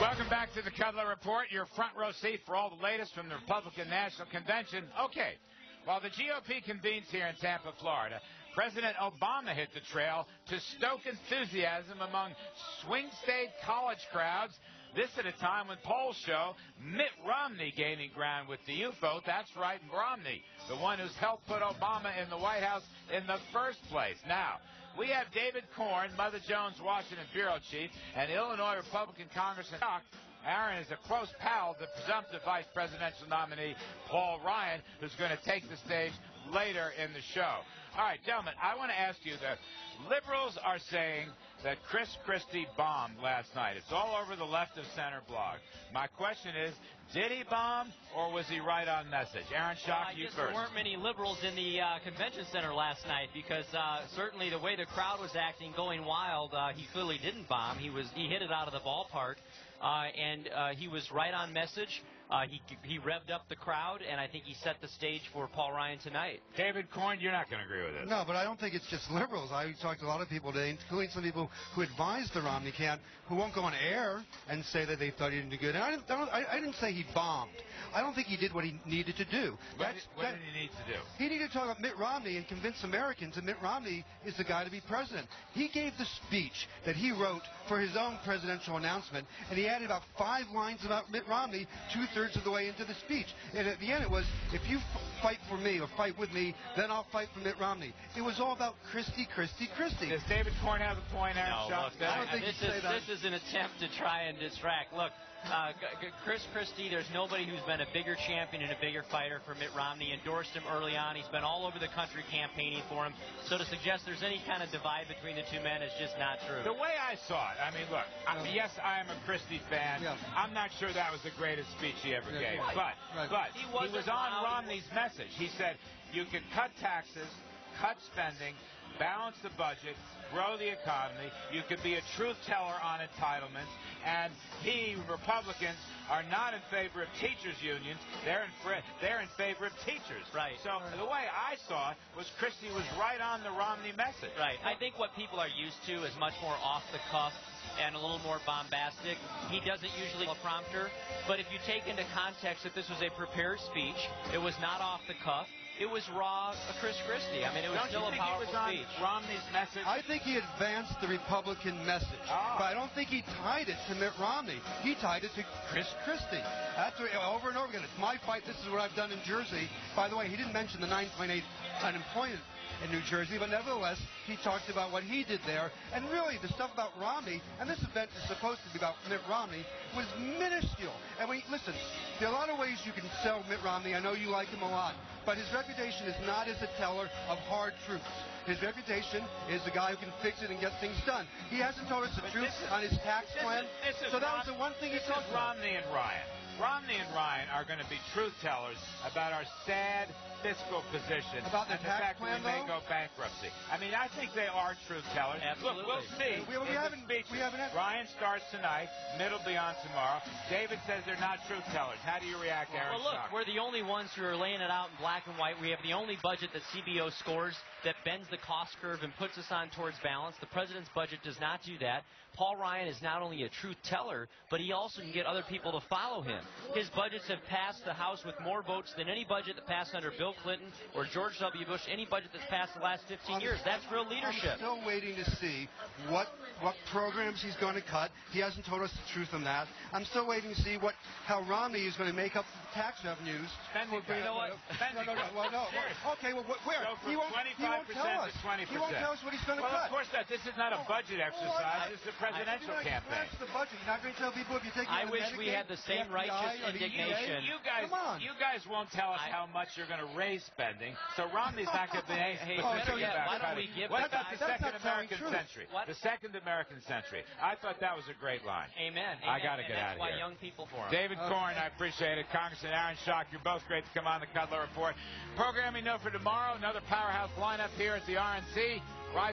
Welcome back to the Kudlow Report, your front row seat for all the latest from the Republican National Convention. Okay, while the GOP convenes here in Tampa, Florida, President Obama hit the trail to stoke enthusiasm among swing state college crowds. This at a time when polls show Mitt Romney gaining ground with the youth vote. That's right, Romney, the one who's helped put Obama in the White House in the first place. Now, we have David Corn, Mother Jones Washington bureau chief, and Illinois Republican Congressman Aaron is a close pal of the presumptive vice presidential nominee, Paul Ryan, who's going to take the stage later in the show. All right, gentlemen, I want to ask you, the liberals are saying that Chris Christie bombed last night. It's all over the left of center blog. My question is, did he bomb or was he right on message? Aaron Schock, you first. There weren't many liberals in the convention center last night because certainly the way the crowd was acting, going wild, he clearly didn't bomb. He hit it out of the ballpark, and he was right on message. He revved up the crowd, and I think he set the stage for Paul Ryan tonight. David Corn, you're not going to agree with this. No, but I don't think it's just liberals. I talked to a lot of people today, including some people who advised the Romney camp, who won't go on air and say that they thought he didn't do good. And I didn't say he bombed. I don't think he did what he needed to do. What did he need to do? He needed to talk about Mitt Romney and convince Americans that Mitt Romney is the guy to be president. He gave the speech that he wrote for his own presidential announcement, and he added about 5 lines about Mitt Romney, 2/3 of the way into the speech. And at the end it was, if you fight for me or fight with me, then I'll fight for Mitt Romney. It was all about Christie. Does David Corn have a point, Aaron Schock? No, look, this is an attempt to try and distract. Look, Chris Christie, there's nobody who's been a bigger champion and a bigger fighter for Mitt Romney. Endorsed him early on. He's been all over the country campaigning for him. So to suggest there's any kind of divide between the two men is just not true. The way I saw it, I mean, look, yes, I am a Christie fan. Yeah. I'm not sure that was the greatest speech he ever gave. Right. But he was on Romney's message. He said, you can cut taxes, cut spending, balance the budget, grow the economy. You could be a truth teller on entitlements. And Republicans, are not in favor of teachers' unions. They're in favor of teachers. Right. So the way I saw it was Christie was right on the Romney message. Right. I think what people are used to is much more off the cuff and a little more bombastic. He doesn't usually a prompter, but if you take into context that this was a prepared speech, it was not off the cuff. It was raw Chris Christie. I mean, it was still a powerful speech. Romney's message? I think he advanced the Republican message. But I don't think he tied it to Mitt Romney. He tied it to Chris Christie. That's over and over again. It's my fight. This is what I've done in Jersey. By the way, he didn't mention the 9.8 unemployment in New Jersey, but nevertheless, he talked about what he did there. And really, the stuff about Romney, and this event is supposed to be about Mitt Romney, was minuscule. And listen, there are a lot of ways you can sell Mitt Romney. I know you like him a lot. But his reputation is not as a teller of hard truths. His reputation is the guy who can fix it and get things done. He hasn't told us the truth on his tax plan. So that was the one thing he talked about. Romney and Ryan. Romney and Ryan are going to be truth tellers about our sad fiscal position about the tax plan, we may go bankruptcy. I mean, I think they are truth tellers. Absolutely. Look, we'll see. We haven't Ryan starts tonight. Mitt will be on tomorrow. David says they're not truth tellers. How do you react, Aaron? Well, look, we're the only ones who are laying it out in black and white. We have the only budget that CBO scores that bends the cost curve and puts us on towards balance. The president's budget does not do that. Paul Ryan is not only a truth teller, but he also can get other people to follow him. His budgets have passed the House with more votes than any budget that passed under Bill Clinton or George W. Bush, any budget that's passed the last 15 years. That's real leadership. I'm still waiting to see what programs he's going to cut. He hasn't told us the truth on that. I'm still waiting to see how Romney is going to make up the tax revenues. Spending. You know what? No. Okay, well, where? So he won't tell us. 20%. He won't tell us what he's going to cut. Well, of course not. This is not a budget exercise. This is a presidential campaign. The budget. You're not going to tell people if you take. I wish we had the same righteous indignation. You guys won't tell us how much you're going to raise spending. So Romney's not going to be specific about cutting. What about the second American century? The second American century. I thought that was a great line. Amen. I got to get out of here. That's why young people for him. David Corn, I appreciate it. Congressman Aaron Schock, you're both great to come on the Kudlow Report. Programming note for tomorrow, another powerhouse lineup here at the RNC.